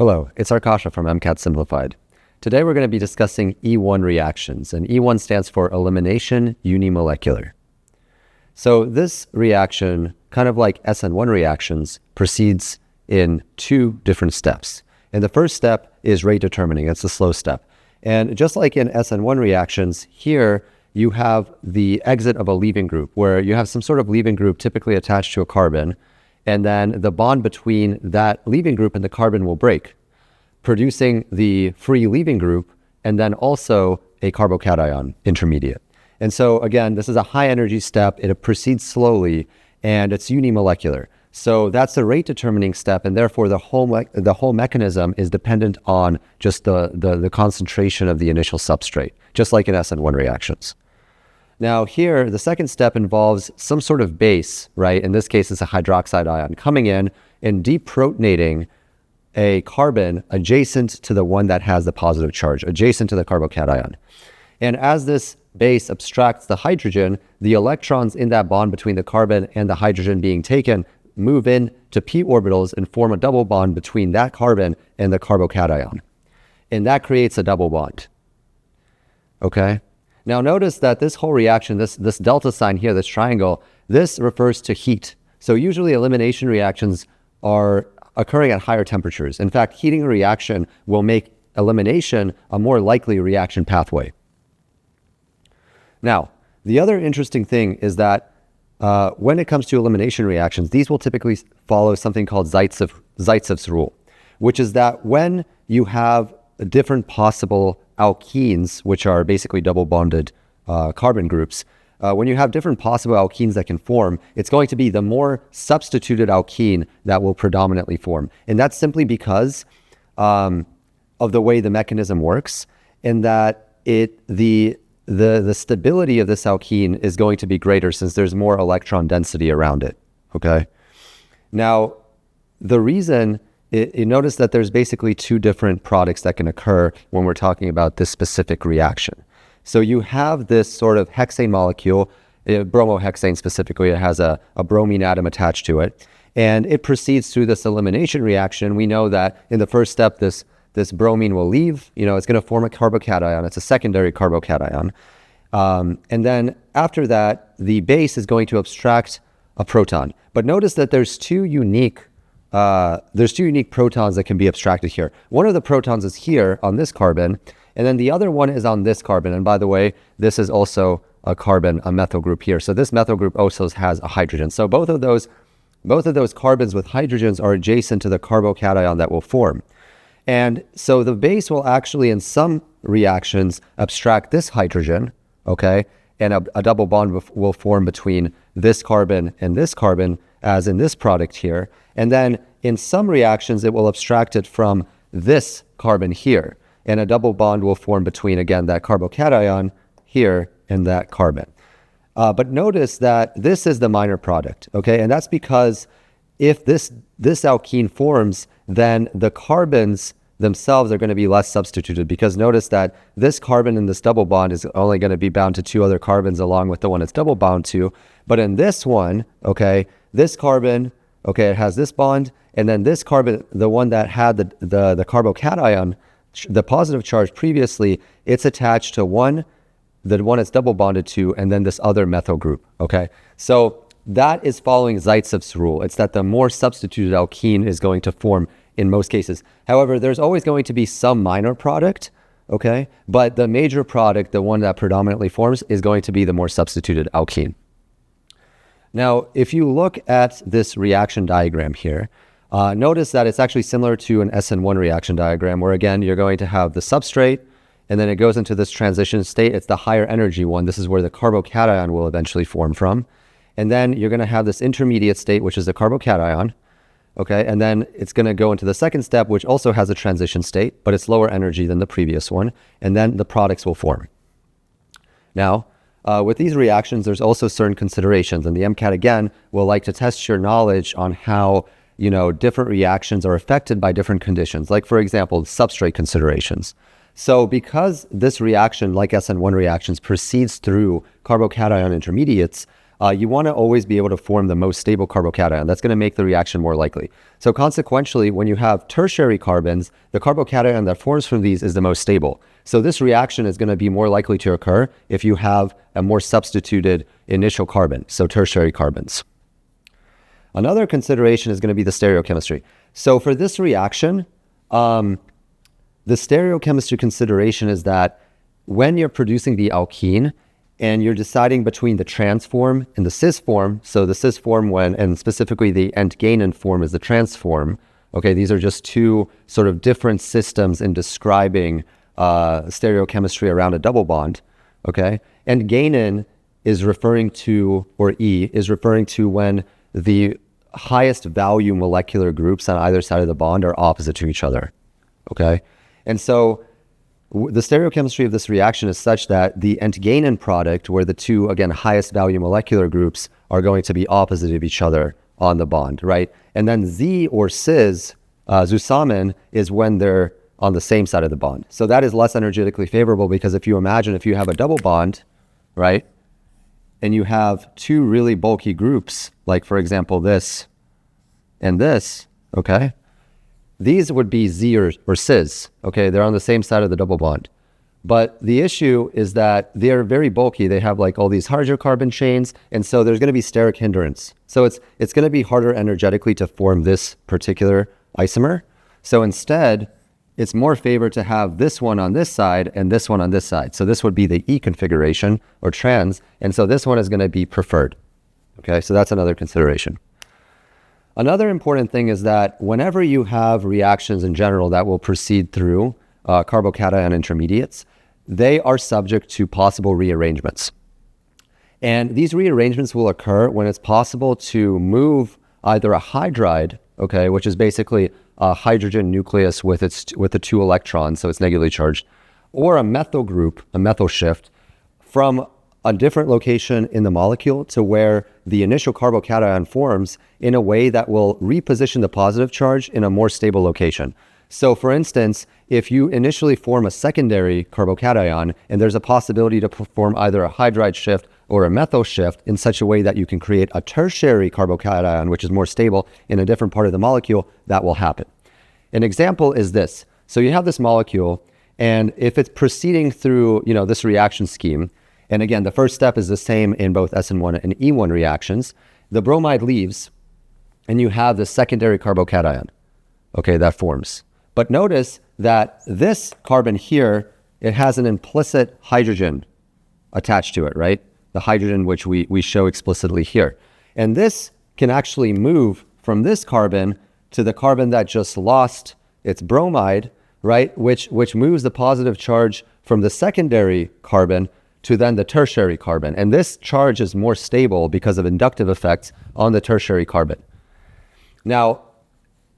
Hello, it's Arkasha from MCAT Simplified. Today we're going to be discussing E1 reactions, and E1 stands for elimination unimolecular. So this reaction, kind of like SN1 reactions, proceeds in two different steps. And the first step is rate determining. It's the slow step. And just like in SN1 reactions, here you have the exit of a leaving group, where you have some sort of leaving group typically attached to a carbon, and then the bond between that leaving group and the carbon will break, producing the free leaving group and then also a carbocation intermediate. And so again, this is a high energy step. It proceeds slowly and it's unimolecular. So that's the rate determining step, and therefore the whole mechanism is dependent on just the concentration of the initial substrate, just like in SN1 reactions. Now here, the second step involves some sort of base, right? In this case, it's a hydroxide ion coming in and deprotonating a carbon adjacent to the one that has the positive charge, adjacent to the carbocation. And as this base abstracts the hydrogen, the electrons in that bond between the carbon and the hydrogen being taken move in to p orbitals and form a double bond between that carbon and the carbocation. And that creates a double bond. Okay? Now notice that this whole reaction, this delta sign here, this triangle, this refers to heat. So usually elimination reactions are occurring at higher temperatures. In fact, heating a reaction will make elimination a more likely reaction pathway. Now, the other interesting thing is that when it comes to elimination reactions, these will typically follow something called Zaitsev's rule, which is that when you have different possible alkenes, which are basically double bonded carbon groups, when you have different possible alkenes that can form, it's going to be the more substituted alkene that will predominantly form. And that's simply because of the way the mechanism works, and that the stability of this alkene is going to be greater since there's more electron density around it, okay? Now, the reason, you notice that there's basically two different products that can occur when we're talking about this specific reaction. So you have this sort of hexane molecule, bromohexane specifically, it has a bromine atom attached to it, and it proceeds through this elimination reaction. We know that in the first step, this bromine will leave, it's going to form a carbocation. It's a secondary carbocation. And then after that, the base is going to abstract a proton. But notice that there's two unique protons that can be abstracted here. One of the protons is here on this carbon, and then the other one is on this carbon. And by the way, this is also a carbon, a methyl group here. So this methyl group also has a hydrogen. So both of those carbons with hydrogens are adjacent to the carbocation that will form. And so the base will actually, in some reactions, abstract this hydrogen, okay? And a double bond will form between this carbon and this carbon, as in this product here. And then in some reactions, it will abstract it from this carbon here. And a double bond will form between, again, that carbocation here and that carbon. But notice that this is the minor product, okay? And that's because if this alkene forms, then the carbons themselves are going to be less substituted, because notice that this carbon in this double bond is only going to be bound to two other carbons along with the one it's double bound to. But in this one, okay, this carbon, okay, it has this bond, and then this carbon, the one that had the carbocation, the positive charge previously, it's attached to the one it's double bonded to, and then this other methyl group, okay? So that is following Zaitsev's rule. It's that the more substituted alkene is going to form in most cases. However, there's always going to be some minor product, okay? But the major product, the one that predominantly forms, is going to be the more substituted alkene. Now, if you look at this reaction diagram here, notice that it's actually similar to an SN1 reaction diagram, where again, you're going to have the substrate, and then it goes into this transition state. It's the higher energy one. This is where the carbocation will eventually form from. And then you're going to have this intermediate state, which is the carbocation, okay? And then it's going to go into the second step, which also has a transition state, but it's lower energy than the previous one. And then the products will form. Now, with these reactions, there's also certain considerations, and the MCAT, again, will like to test your knowledge on how, different reactions are affected by different conditions. Like, for example, substrate considerations. So because this reaction, like SN1 reactions, proceeds through carbocation intermediates, you want to always be able to form the most stable carbocation. That's going to make the reaction more likely. So consequentially, when you have tertiary carbons, the carbocation that forms from these is the most stable. So this reaction is going to be more likely to occur if you have a more substituted initial carbon, so tertiary carbons. Another consideration is going to be the stereochemistry. So for this reaction, the stereochemistry consideration is that when you're producing the alkene and you're deciding between the trans form and the cis form, so the cis form and specifically the entgainen form is the trans form, okay, these are just two sort of different systems in describing stereochemistry around a double bond, okay? Entgainen is referring to, or E, is referring to when the highest value molecular groups on either side of the bond are opposite to each other, okay? And so the stereochemistry of this reaction is such that the entgainen product, where the two, again, highest value molecular groups are going to be opposite of each other on the bond, right? And then Z or cis, zusammen, is when they're on the same side of the bond. So that is less energetically favorable because if you imagine if you have a double bond, right, and you have two really bulky groups, like for example this and this, okay, these would be Z or cis, okay? They're on the same side of the double bond. But the issue is that they're very bulky. They have like all these hydrocarbon chains, and so there's gonna be steric hindrance. So it's gonna be harder energetically to form this particular isomer. So instead, it's more favored to have this one on this side and this one on this side. So this would be the E configuration or trans, and so this one is gonna be preferred, okay? So that's another consideration. Another important thing is that whenever you have reactions in general that will proceed through carbocation intermediates, they are subject to possible rearrangements. And these rearrangements will occur when it's possible to move either a hydride, okay, which is basically a hydrogen nucleus with the two electrons, so it's negatively charged, or a methyl group, a methyl shift, from a different location in the molecule to where the initial carbocation forms in a way that will reposition the positive charge in a more stable location. So for instance, if you initially form a secondary carbocation and there's a possibility to perform either a hydride shift or a methyl shift in such a way that you can create a tertiary carbocation, which is more stable in a different part of the molecule, that will happen. An example is this. So you have this molecule, and if it's proceeding through, this reaction scheme, and again, the first step is the same in both SN1 and E1 reactions, the bromide leaves, and you have the secondary carbocation, okay, that forms. But notice that this carbon here, it has an implicit hydrogen attached to it, right? The hydrogen which we show explicitly here. And this can actually move from this carbon to the carbon that just lost its bromide, right? Which moves the positive charge from the secondary carbon to then the tertiary carbon. And this charge is more stable because of inductive effects on the tertiary carbon. Now,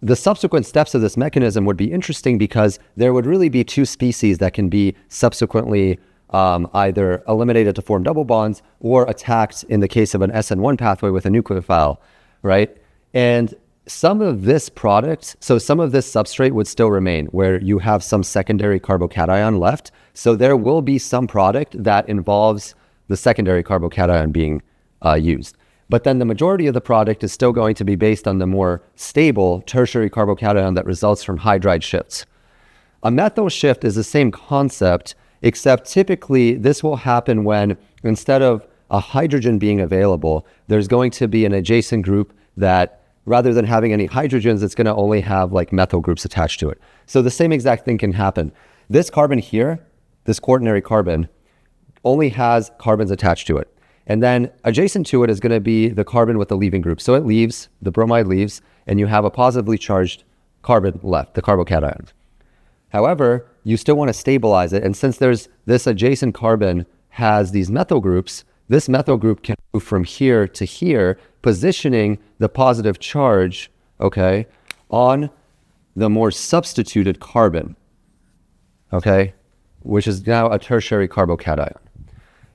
the subsequent steps of this mechanism would be interesting because there would really be two species that can be subsequently either eliminated to form double bonds or attacked in the case of an SN1 pathway with a nucleophile, right? And some of this product, so some of this substrate would still remain where you have some secondary carbocation left. So there will be some product that involves the secondary carbocation being used. But then the majority of the product is still going to be based on the more stable tertiary carbocation that results from hydride shifts. A methyl shift is the same concept, except typically this will happen when instead of a hydrogen being available, there's going to be an adjacent group that rather than having any hydrogens, it's going to only have like methyl groups attached to it. So the same exact thing can happen. This carbon here, this quaternary carbon, only has carbons attached to it. And then adjacent to it is going to be the carbon with the leaving group. So it leaves, the bromide leaves, and you have a positively charged carbon left, the carbocation. However, you still want to stabilize it. And since there's this adjacent carbon has these methyl groups, this methyl group can move from here to here, positioning the positive charge, okay, on the more substituted carbon, okay, which is now a tertiary carbocation.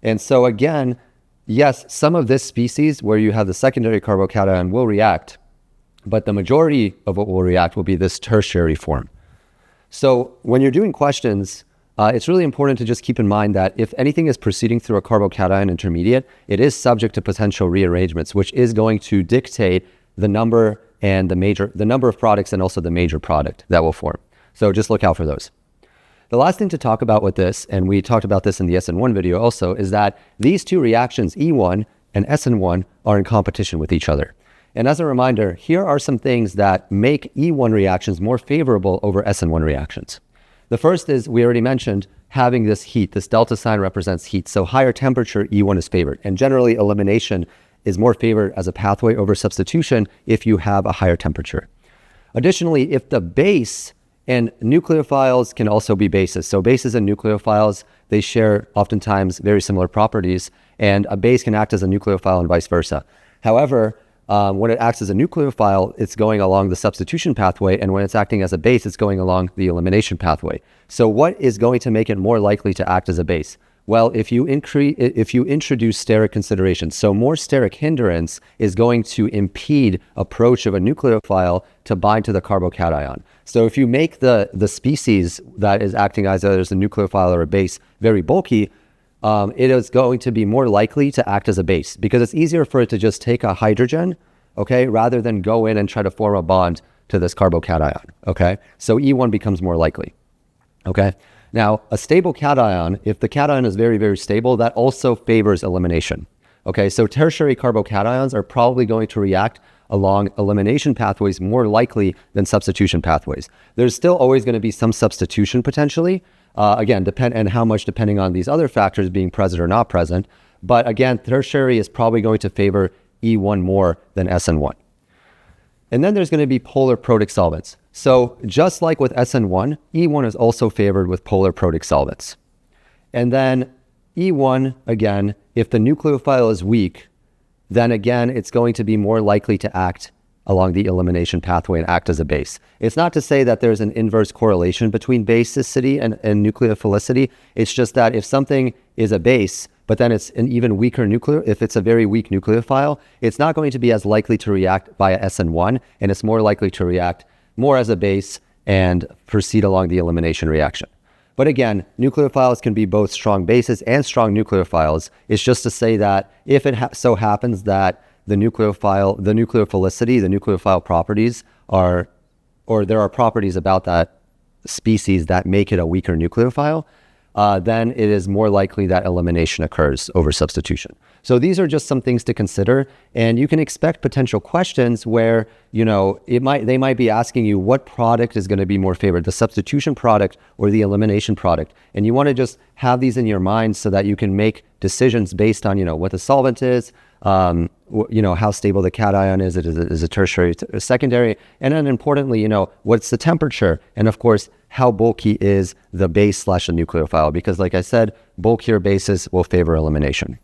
And so again, yes, some of this species where you have the secondary carbocation will react, but the majority of what will react will be this tertiary form. So when you're doing questions it's really important to just keep in mind that if anything is proceeding through a carbocation intermediate, it is subject to potential rearrangements, which is going to dictate the number and the number of products and also the major product that will form. So just look out for those. The last thing to talk about with this, and we talked about this in the SN1 video also, is that these two reactions, E1 and SN1, are in competition with each other. And as a reminder, here are some things that make E1 reactions more favorable over SN1 reactions. The first is, we already mentioned, having this heat. This delta sign represents heat. So higher temperature, E1 is favored. And generally, elimination is more favored as a pathway over substitution if you have a higher temperature. Additionally, if the base, and nucleophiles can also be bases. So bases and nucleophiles, they share oftentimes very similar properties, and a base can act as a nucleophile and vice versa. However, when it acts as a nucleophile, it's going along the substitution pathway, and when it's acting as a base, it's going along the elimination pathway. So what is going to make it more likely to act as a base? Well, if you introduce steric considerations, so more steric hindrance is going to impede approach of a nucleophile to bind to the carbocation. So if you make the species that is acting either as a nucleophile or a base very bulky, it is going to be more likely to act as a base because it's easier for it to just take a hydrogen, okay, rather than go in and try to form a bond to this carbocation, okay? So E1 becomes more likely, okay? Now, a stable cation, if the cation is very, very stable, that also favors elimination. Okay, so tertiary carbocations are probably going to react along elimination pathways more likely than substitution pathways. There's still always going to be some substitution potentially, again, and how much depending on these other factors being present or not present. But again, tertiary is probably going to favor E1 more than SN1. And then there's going to be polar protic solvents. So just like with SN1, E1 is also favored with polar protic solvents. And then E1, again, if the nucleophile is weak, then again, it's going to be more likely to act along the elimination pathway and act as a base. It's not to say that there's an inverse correlation between basicity and nucleophilicity. It's just that if something is a base, but then it's an even weaker if it's a very weak nucleophile, it's not going to be as likely to react via SN1, and it's more likely to react more as a base and proceed along the elimination reaction. But again, nucleophiles can be both strong bases and strong nucleophiles. It's just to say that if it so happens that the nucleophilicity, the nucleophile properties or there are properties about that species that make it a weaker nucleophile, then it is more likely that elimination occurs over substitution. So these are just some things to consider, and you can expect potential questions where, you know, they might be asking you what product is going to be more favored, the substitution product or the elimination product. And you want to just have these in your mind so that you can make decisions based on, you know, what the solvent is, you know, how stable the cation is, is it tertiary or secondary, and then importantly, you know, what's the temperature, and of course, how bulky is the base / the nucleophile, because like I said, bulkier bases will favor elimination.